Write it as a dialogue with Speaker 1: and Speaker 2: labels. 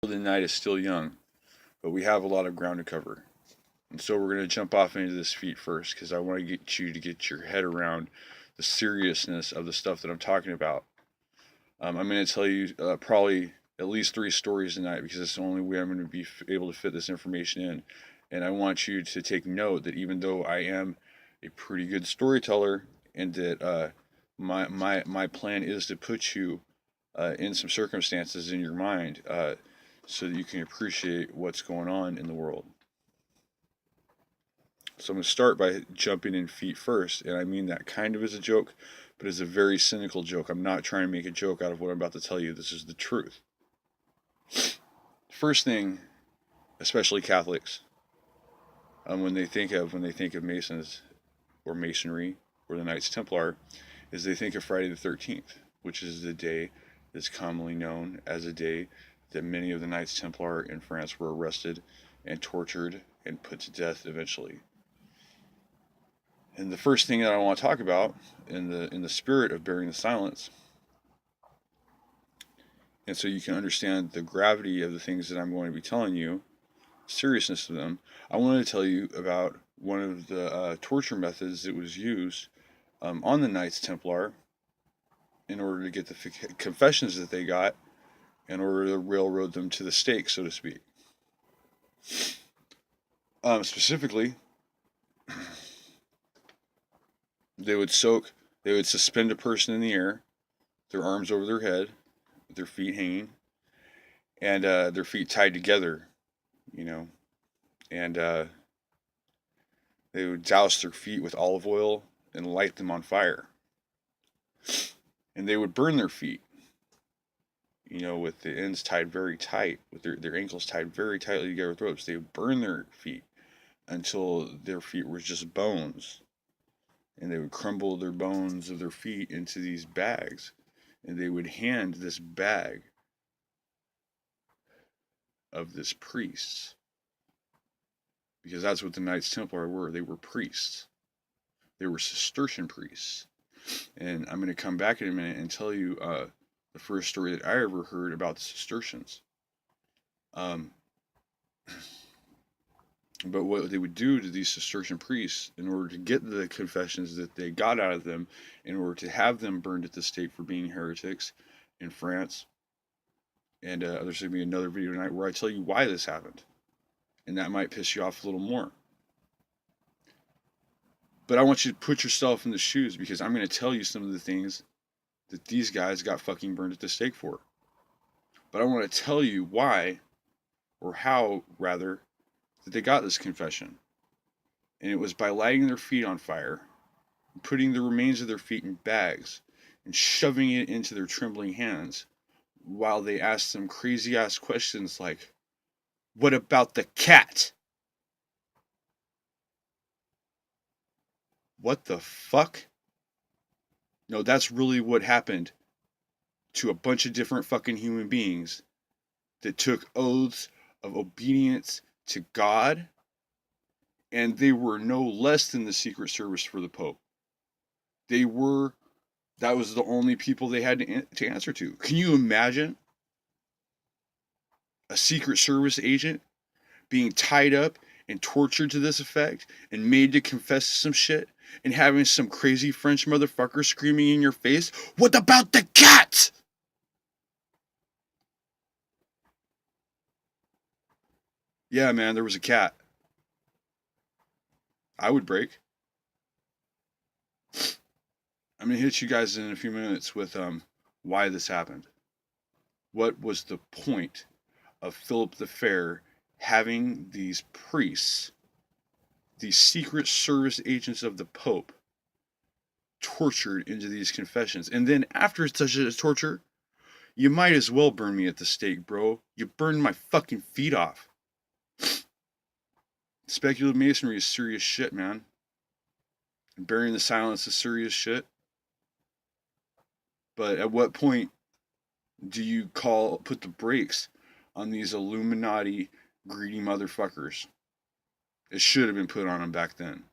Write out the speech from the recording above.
Speaker 1: The night is still young, but we have a lot of ground to cover. And so we're going to jump off into this feat first because I want to get you to get your head around the seriousness of the stuff that I'm talking about. I'm going to tell you probably at least 3 stories tonight because it's the only way I'm going to be able to fit this information in. And I want you to take note that even though I am a pretty good storyteller and that my plan is to put you in some circumstances in your mind so that you can appreciate what's going on in the world. So I'm going to start by jumping in feet first, and I mean that kind of as a joke, but it's a very cynical joke. I'm not trying to make a joke out of what I'm about to tell you. This is the truth. First thing, especially Catholics, when they think of Masons or Masonry or the Knights Templar, is they think of Friday the 13th, which is the day that's commonly known as a day that many of the Knights Templar in France were arrested and tortured and put to death eventually. And the first thing that I want to talk about in the spirit of bearing the silence, and so you can understand the gravity of the things that I'm going to be telling you, seriousness of them, I want to tell you about one of the torture methods that was used on the Knights Templar in order to get the confessions that they got in order to railroad them to the stake, so to speak. Specifically, they would suspend a person in the air, their arms over their head, their feet hanging, and their feet tied together, and they would douse their feet with olive oil and light them on fire. And they would burn their feet, with the ends tied very tight, with their ankles tied very tightly together with ropes. They would burn their feet until their feet were just bones. And they would crumble their bones of their feet into these bags. And they would hand this bag of this priest. Because that's what the Knights Templar were. They were priests. They were Cistercian priests. And I'm going to come back in a minute and tell you the first story that I ever heard about the Cistercians. But what they would do to these Cistercian priests in order to get the confessions that they got out of them, in order to have them burned at the stake for being heretics in France, and there's going to be another video tonight where I tell you why this happened, and that might piss you off a little more. But I want you to put yourself in the shoes because I'm going to tell you some of the things that these guys got fucking burned at the stake for. But I want to tell you why, or how, rather, that they got this confession. And it was by lighting their feet on fire, putting the remains of their feet in bags, and shoving it into their trembling hands, while they asked them crazy ass questions like, "What about the cat?" What the fuck? No, that's really what happened to a bunch of different fucking human beings that took oaths of obedience to God, and they were no less than the Secret Service for the Pope. That was the only people they had to answer to. Can you imagine a Secret Service agent being tied up and tortured to this effect and made to confess some shit and having some crazy French motherfucker screaming in your face, "What about the cat?" Yeah, man, there was a cat. I would break. I'm going to hit you guys in a few minutes with why this happened. What was the point of Philip the Fair having these priests, these Secret Service agents of the Pope, tortured into these confessions? And then after such a torture, you might as well burn me at the stake, bro. You burned my fucking feet off. Speculative masonry is serious shit, man. And burying the silence is serious shit. But at what point do you put the brakes on these Illuminati greedy motherfuckers? It should have been put on them back then.